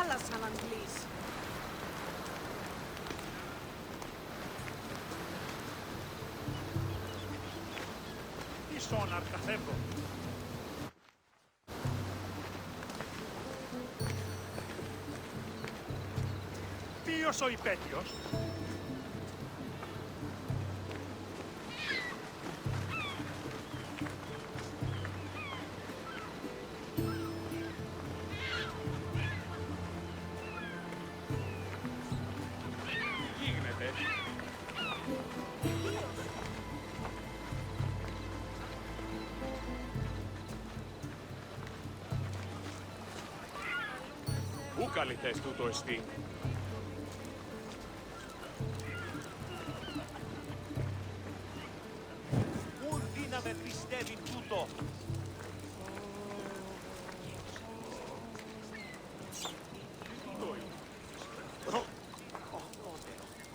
θάλασσαν Αγγλείς. Ίσον αρκαθεύω. Ποιος ο υπέτειος? Πού καλυτές τούτο εστί? Ούν δύναμε πιστεύει τούτο.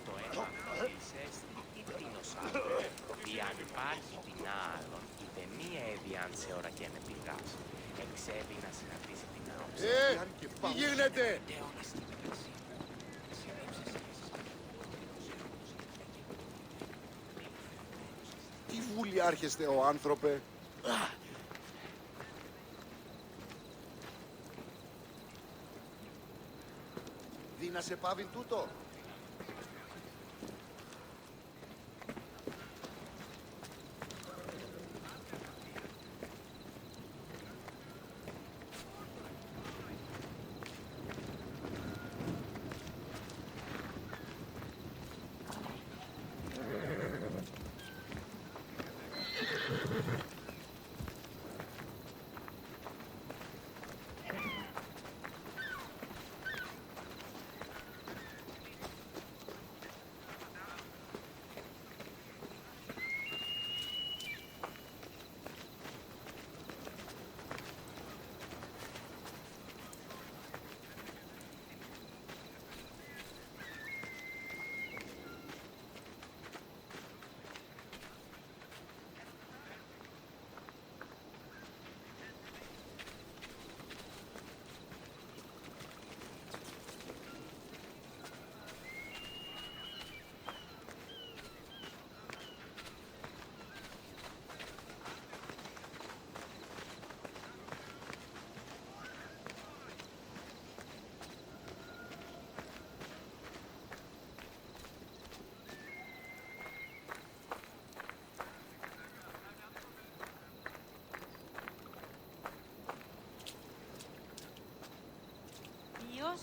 Το αίμα πίσες ύπτηνος άντρε, διάν υπάρχει την άλλον, είτε μία έδιαν σε ώρα και ενεπηγάς. Εξέβη να συναντήσει την άοψη. Τι γίνεται! Τι βούλη άρχεστε ο άνθρωπε! Δίνα σε πάβει τούτο! Ποιος,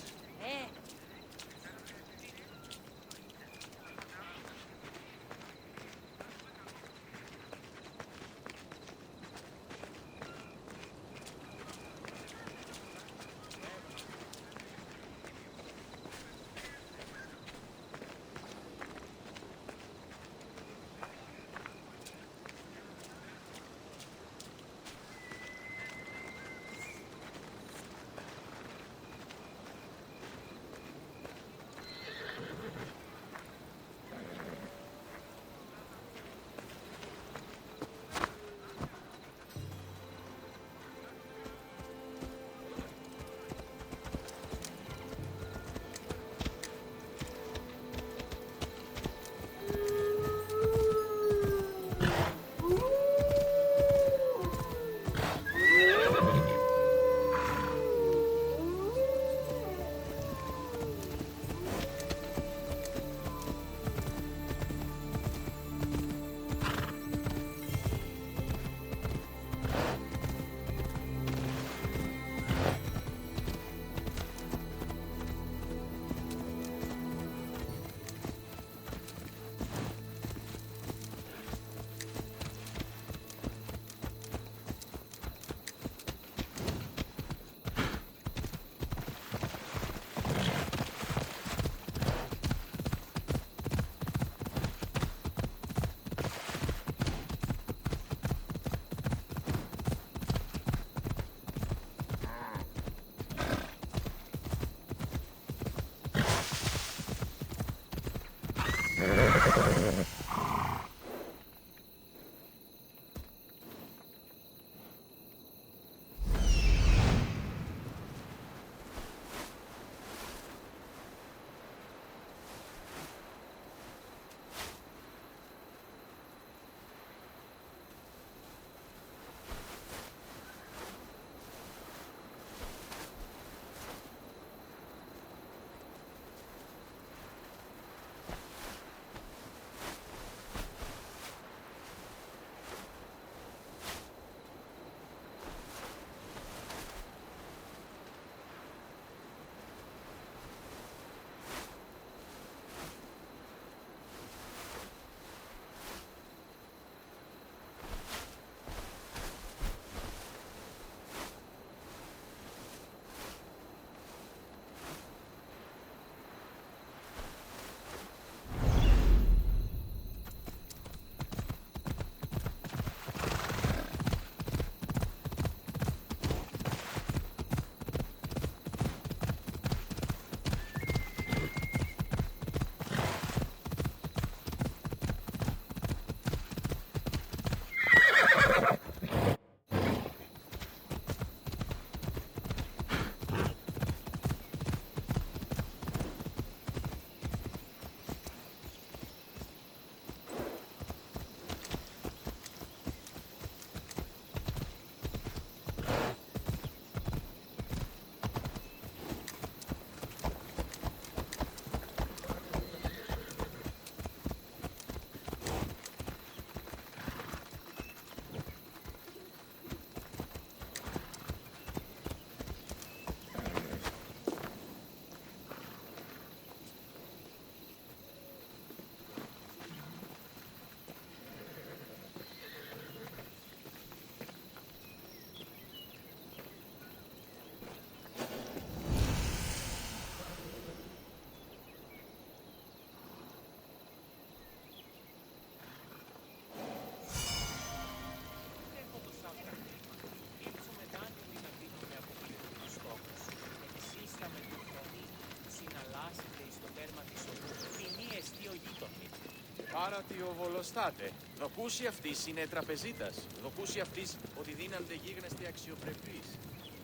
στρατιοβολοστάτε. Νοκούσι αυτής είναι τραπεζίτας. Νοκούσι αυτής ότι δίνανται γίγνεστη αξιοπρεπής.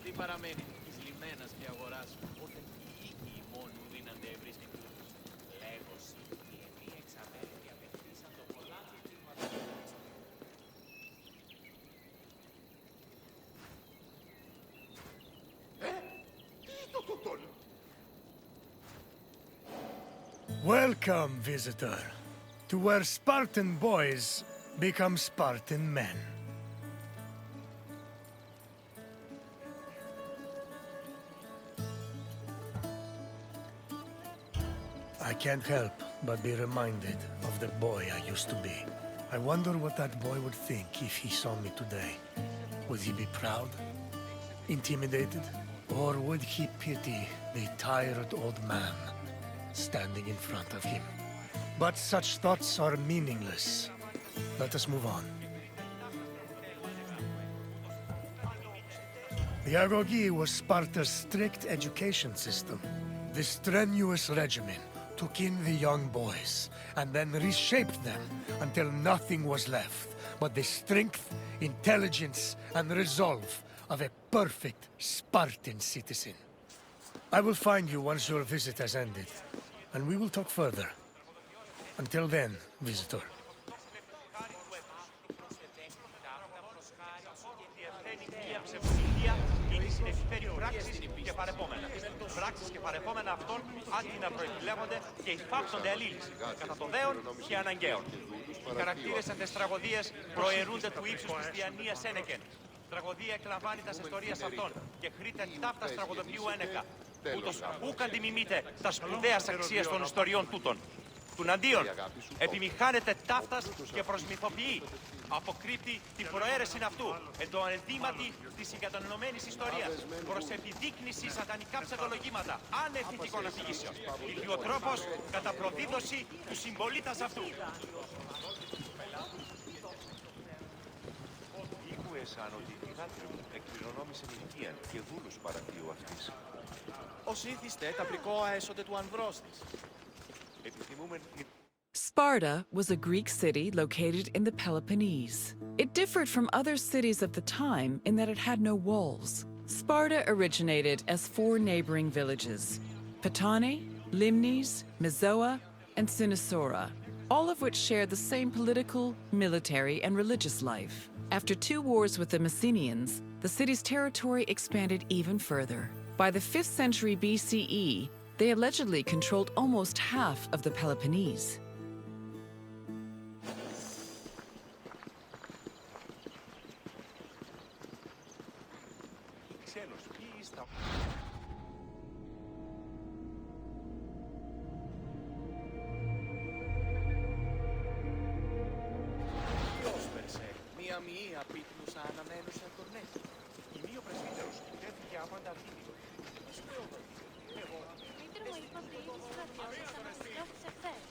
Τι παραμένει της λιμένας και αγοράς, όταν οι οίκοι μόνου δίνανται ευρύς μικρούς. Λέγωση, οι ενοί εξαμέλοι απεκτήσαν το πολλά Welcome, visitor, to where Spartan boys become Spartan men. I can't help but be reminded of the boy I used to be. I wonder what that boy would think if he saw me today. Would he be proud? Intimidated? Or would he pity the tired old man standing in front of him? But such thoughts are meaningless. Let us move on. The Agogi was Sparta's strict education system. The strenuous regimen took in the young boys and then reshaped them until nothing was left but the strength, intelligence, and resolve of a perfect Spartan citizen. I will find you once your visit has ended, and we will talk further. Until then, visitor. Πράξεις και παρεπόμενα αυτών άτινα προεπιλέγονται και υφάπτονται αλλήλεις, κατά το δέον και αναγκαίων. Οι χαρακτήρες εν τες τραγωδίες προαιρούνται του ύψους της διανοίας ένεκεν. Τραγωδία εκλαμβάνει τας ιστορίας αυτών και χρείται ταύτας τραγωδοποιού ένεκα. Ούτως ουκ αντιμιμείται τα σπουδαίας αξίας των ιστοριών τούτων. Τουναντίον, επιμηχάνεται ταύτας και προσμυθοποιεί. Αποκρύπτει την προαίρεση αυτού εν το ανεντήματι της συγκατανενωμένης ιστορίας προς επιδείκνυση σατανικά ψευδολογήματα άνευ ηθικών αφηγήσεων. Ηλιοτρόπος κατά προδίδωση του συμπολίτας αυτού. Ήκουεσαν ότι η γάτρη μου εκκληρονόμησε ηλικίαν και δούλους παρατίου αυτής. Ως ήθιστε τα πρικόα έσονται του ανδρός της. Επιθυμούμεν Sparta was a Greek city located in the Peloponnese. It differed from other cities of the time in that it had no walls. Sparta originated as 4 neighboring villages: Patane, Limnes, Mizoa, and Cynosura, all of which shared the same political, military, and religious life. After 2 wars with the Messenians, the city's territory expanded even further. By the 5th century BCE, they allegedly controlled almost half of the Peloponnese. Μία μοιή απίθυνουσα αναμένουσα τον νέο. Η μη ο πρεσβύτερος που τέθηκε άμαντα δίδυο. Δημήτρη μου είπε ότι οι στρατιώτες αναστηλώθησε χθες.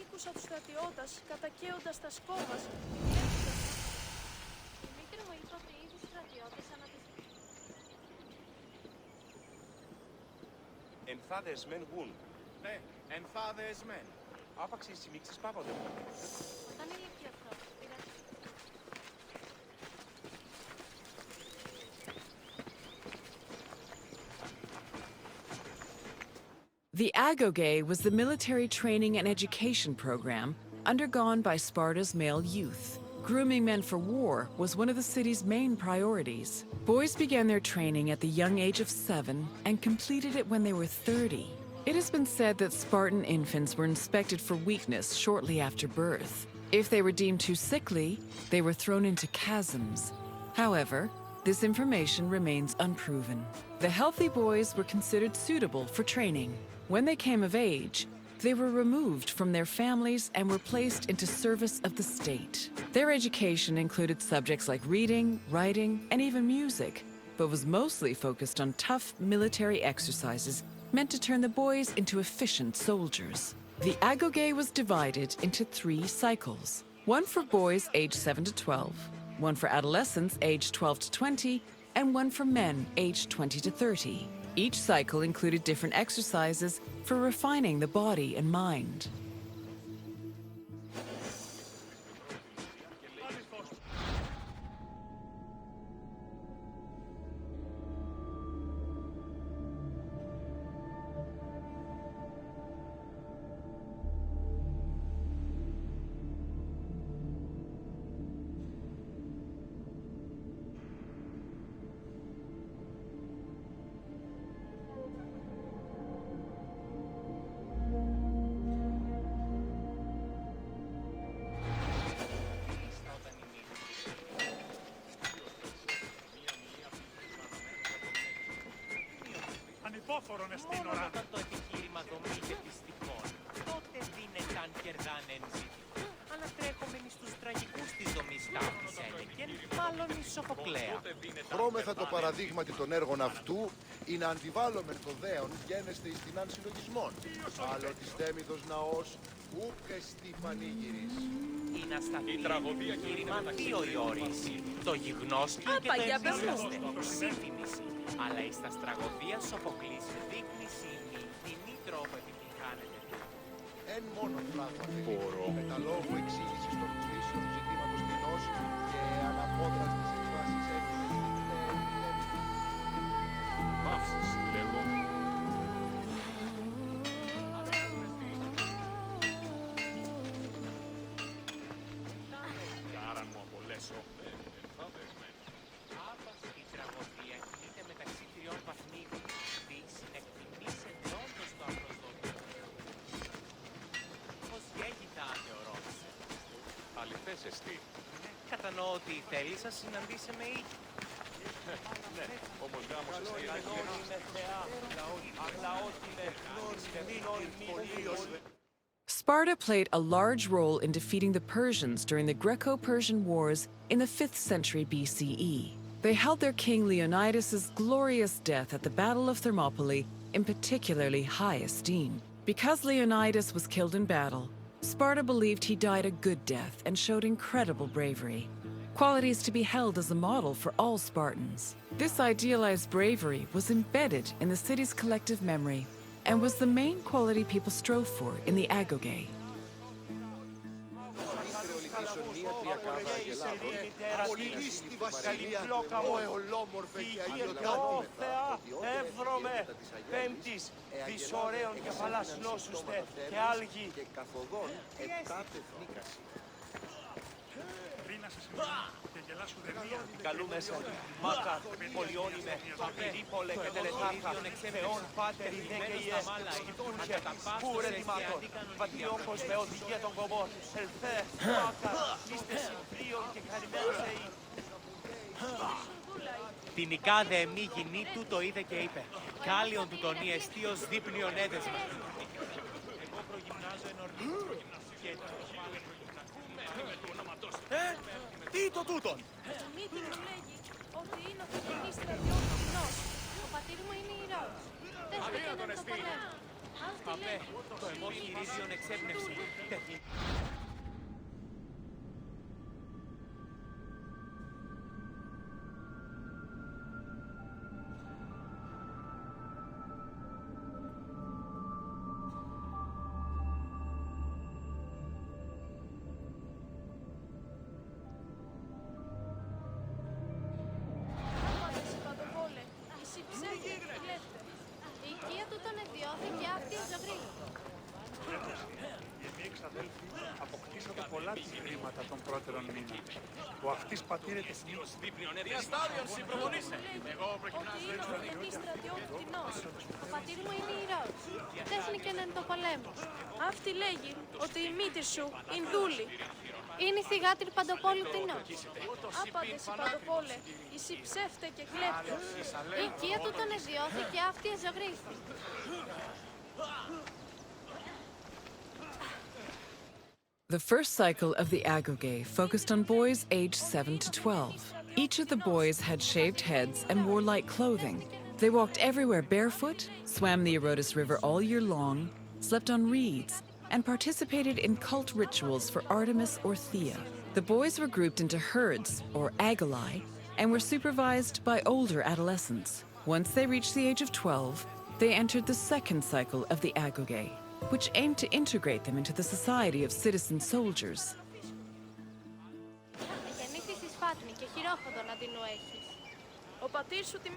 Ήκουσα τους στρατιώτες κατακαίοντας τα σκόμας. Δημήτρη μου είπε ότι οι στρατιώτες Ενθάδες μεν γουν. Ναι, ενθάδες μεν. Άπαξ οι συμμίξεις πάβονται. Όταν ήλικε αυτό, πειράζει. The Agoge was the military training and education program undergone by Sparta's male youth. Grooming men for war was one of the city's main priorities. Boys began their training at the young age of 7 and completed it when they were 30. It has been said that Spartan infants were inspected for weakness shortly after birth. If they were deemed too sickly, they were thrown into chasms. However, this information remains unproven. The healthy boys were considered suitable for training. When they came of age, they were removed from their families and were placed into service of the state. Their education included subjects like reading, writing, and even music, but was mostly focused on tough military exercises meant to turn the boys into efficient soldiers. The Agoge was divided into 3 cycles: one for boys aged 7 to 12, one for adolescents aged 12 to 20, and one for men aged 20 to 30. Each cycle included different exercises for refining the body and mind. Μόνο όταν το επιχείρημα δομή και πιστικών, τότε δίνεταν κερδάν εν ζήτητο. Ανατρέχομενοι στους τραγικούς της δομής τάφης έλεγεν, μάλλον η Σοφοκλέα. Χρώμεθα το παραδείγματι των έργων αυτού, είναι αντιβάλλομεν το δέον γένεστε εις τινάν συλλογισμών. Άλλο της θέμηδος ναός, ούκ εστί πανήγυρης. Είναι ασταθή επιχείρημα δύο η όρηση. Το γιγνώστιο και το εμβίαστε. Σύμφημιση. Αλλά εις τα στραγωδία Σοφοκλής δείκνηση μη τινή τρόπο επιτυχάνεται. Εν μόνο πράγματι, με τα λόγου εξήγησης των κρίσεων ζητήματος τεινός και αναπόδρας της εκφράσης έκφρασης. Παύσεις, λέγω. Κάραν μου απολέσω. Η τραγωδία κινείται μεταξύ τριών βαθμίδων. Δι συνεκτιμής εντόντως το απροσδόκητο. Πώς γέγητα ανεωρώτησε. Αληθές εστί. Κατανοώ ότι θέλεις να συναντήσει με οίκη. Ναι, όμως γάμος εστί. Sparta played a large role in defeating the Persians during the Greco-Persian Wars in the 5th century BCE. They held their king Leonidas' glorious death at the Battle of Thermopylae in particularly high esteem. Because Leonidas was killed in battle, Sparta believed he died a good death and showed incredible bravery, qualities to be held as a model for all Spartans. This idealized bravery was embedded in the city's collective memory and was the main quality people strove for in the Agoge. Πολύ στη βασιλεία, ο εολόμορφε και αγιοτάτη. Εύρωμε, πέμπτης, δυσωραίων κεφαλάς νόσουστε και άλγη. Και καθοδόν ετάτε φνίκαση. Καλούμε σε Μάκα, Πολιόνιμε, Πυρίπολε και Τελετάρχα, Θεόν Πάτερ, Ιδέκαιε, Σκυπτούρχε, Πούρε Δημάτων, Πατριόχος με οδηγία των κομμών, Ελθέ, Μάκα, είστε συμφρίων και χαρημένοι Θεοί. Την οικάδε μη γυνή του το είδε και είπε, κάλιον του τον ιεστίος δίπνιον έδεσμα. Εγώ προγυμνάζω εν ορνή. Τι το τούτον! Το μύτη μου λέγει ότι είναι ο θεκινής στρατιώτης. Ο πατήρ μου είναι ηρώος. Δέστε και έναν το παλέμο. Αυτή Απέ, λέγει. το εμό χειρίζιον εξέπνευση. Άπαντες παντοβόλε. Εσύ ψεύτε, κλέφτε. Η οικία του τον εδιώθη και αυτή η ζωγρή. Οι εμείς αδέλφοι αποκτήσατε πολλά της χρήματα των πρώτερων μήνα. Ο αυτής πατήρεται Ιεστίος δίπνιον εδιαστάδιον συμπροβολήσε. Εγώ Ότι προγυμνάζω είναι εν ο ορνή. θεκινής στρατιώτης τεινός. Ο πατήρ μου είναι ηρώος. Τέχνη και έναν το παλέμο. Αυτή λέγει ότι η μύτη σου είναι δούλη. Είναι η θυγάτηρ παντοπόλου τεινός. Άπαντες οι παντοπόλε. Εσύ ψεύτε και κλέπτε. Η οικία του τον εδιώθη και αυτή εζωγρήθη. The first cycle of the Agoge focused on boys aged 7 to 12. Each of the boys had shaved heads and wore light clothing. They walked everywhere barefoot, swam the Erotus River all year long, slept on reeds, and participated in cult rituals for Artemis or Thea. The boys were grouped into herds, or agoli, and were supervised by older adolescents. Once they reached the age of 12, they entered the second cycle of the Agoge, which aimed to integrate them into the society of citizen soldiers. Γεννήθη στη Σφάτνη και χειρόχοδο να την έχεις. Ο πατήρ σου τη...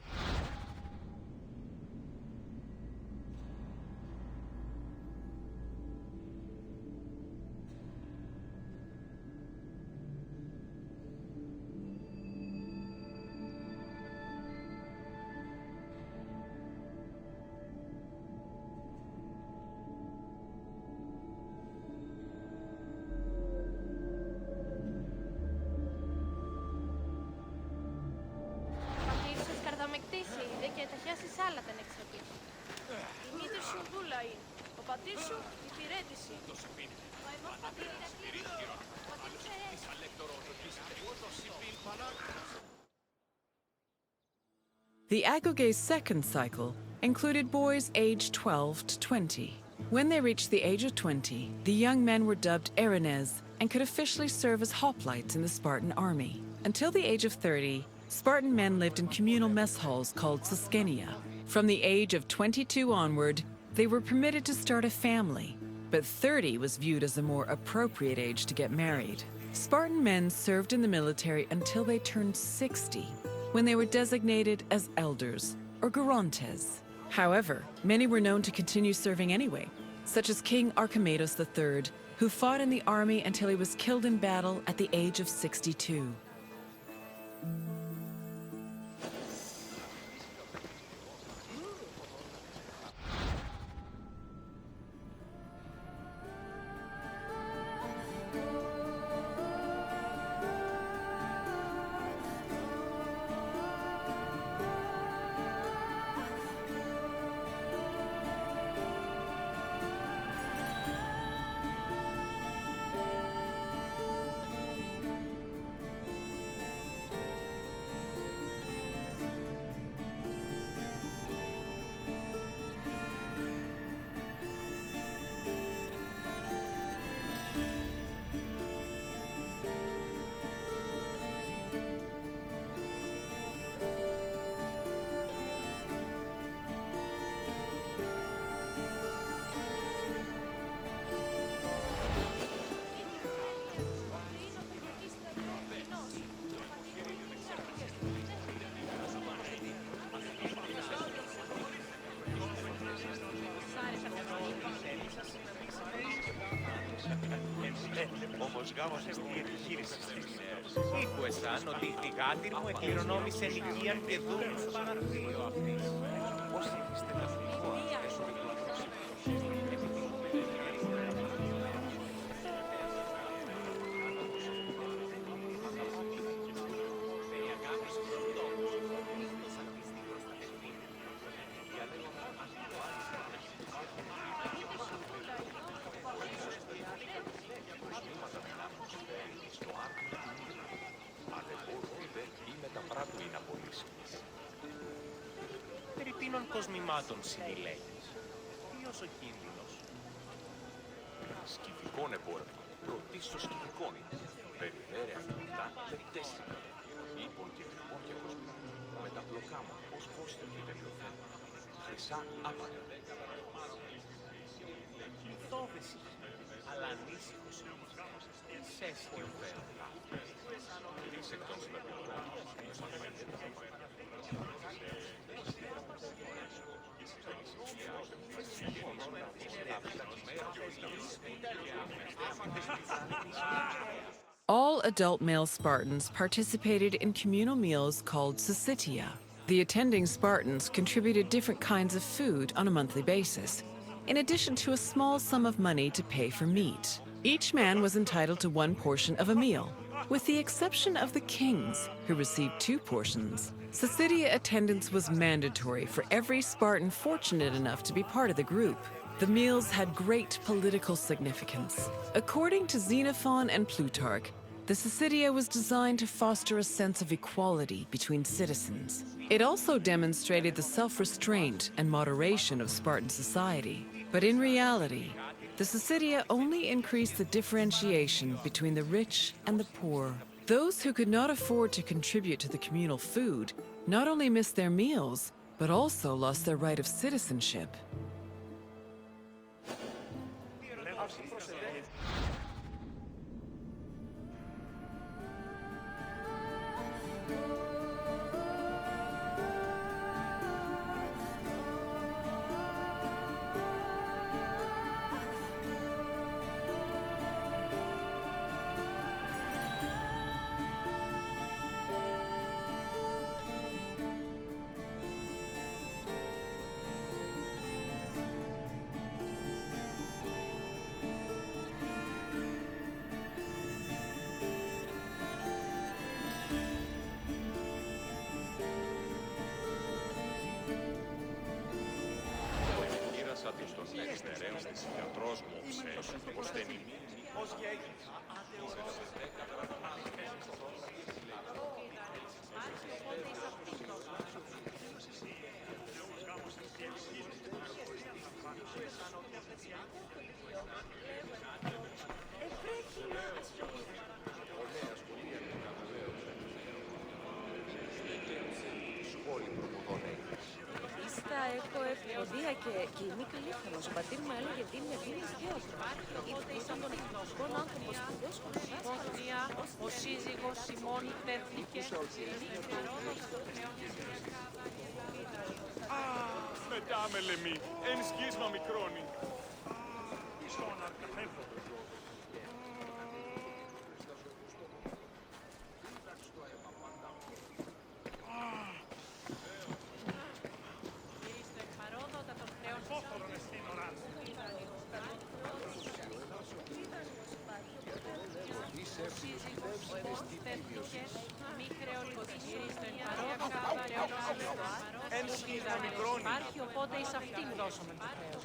Πατήρ σας καρδομεκτήσει είδε και τα χιάσεις άλλα δεν εξοπλίσει. Η μήτρη σου δούλα είναι. Ο πατήρ σου υπηρέτηση. Ο εμός πατήρ Ηρακλής. Ο πατήρ Φερές. The Agogay's second cycle included boys aged 12 to 20. When they reached the age of 20, the young men were dubbed Erinyes and could officially serve as hoplites in the Spartan army. Until the age of 30, Spartan men lived in communal mess halls called Suskenia. From the age of 22 onward, they were permitted to start a family, but 30 was viewed as a more appropriate age to get married. Spartan men served in the military until they turned 60, when they were designated as elders, or gerontes. However, many were known to continue serving anyway, such as King Archimedes III, who fought in the army until he was killed in battle at the age of 62. Όμως γάμος εστί επιχείρηση της. Ήκου εσάν ότι η θυγάτηρ μου εκκληρονόμησε νοικίαν και δούλου στο παραρχείο αυτής. Πώς ήθιστε να φύγω αυτές ο Περιτίνων κοσμημάτων συνηλέγεις. Ποιος ο κίνδυνος? Σκυφικών εμπόρευμα. Πρωτίστως σκυφικών. Περιφέρεια αυτά τεσσίκα. Ύπων και τρυπών και κοσμημάτων. Με τα πλοκάμα ως φώστερ και τελειοφέν. Χρυσά άπατα. Θόβεση, αλλά ανήσυχος όμως. Σέστιο φέρω. Τρεις εκ των συλλογικών. All adult male Spartans participated in communal meals called syssitia. The attending Spartans contributed different kinds of food on a monthly basis, in addition to a small sum of money to pay for meat. Each man was entitled to one portion of a meal, with the exception of the kings, who received 2 portions. Syssitia attendance was mandatory for every Spartan fortunate enough to be part of the group. The meals had great political significance. According to Xenophon and Plutarch, the syssitia was designed to foster a sense of equality between citizens. It also demonstrated the self-restraint and moderation of Spartan society. But in reality, the syssitia only increased the differentiation between the rich and the poor. Those who could not afford to contribute to the communal food not only missed their meals, but also lost their right of citizenship. Γιατρός μου ξέρει πως δεν είναι. Ως γέγης. Σχόλη προποδών έχεις. Ίστα έχω ευποδία και είμαι καλύφθανος. Ο πατήρ μου έλεγε ότι είμαι δίνης γέωτρο. Ήρθε σαν τον ευτυχόν άνθρωπο σπουδαίος Πόθια, ο σύζυγος Σιμών υπέφθηκε. Μετά με λεμί, εν σκίσμα μικρόνι. Εν σχίσμα μικρόνι. Υπάρχει, οπότε εις αυτήν δώσουμε το χρέος.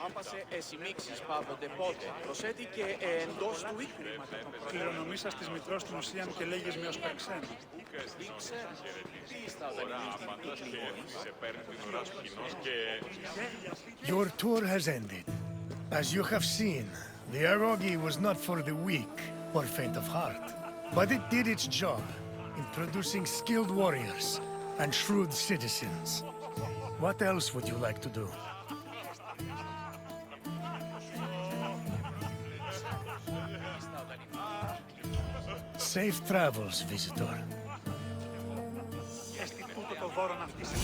Άπασε εσημίξεις πάβονται πότε. Προσέτει και εντός του οίκου. Κληρονομήσας της μητρός του Ουσίαν και λέγες με ως Περξέν. Ήξερα. Τι ιστάδαν Σε παίρνει την ώρα σκηνός και... Your tour has ended. As you have seen, the erogi was not for the weak or faint of heart, but it did its job, introducing skilled warriors and shrewd citizens. What else would you like to do? Safe travels, visitor. Έστι τούτο το δώρον αυτής της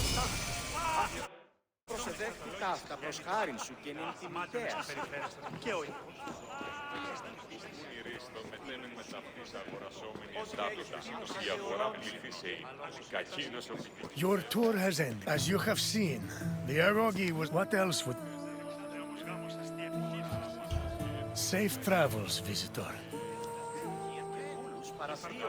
προσεδέχθηκα αυτά προς χάριν σου και νυν τιμητέας. και ο οίκος. Μυρίστο μετένουν με τα αυτής αγορασόμενη εντάτωσης η αγορά πληθυσέει. Κακίνος ο πιτικός. Your tour has ended. As you have seen, the erogi was... What else would... Safe travels, visitor. Παραθείο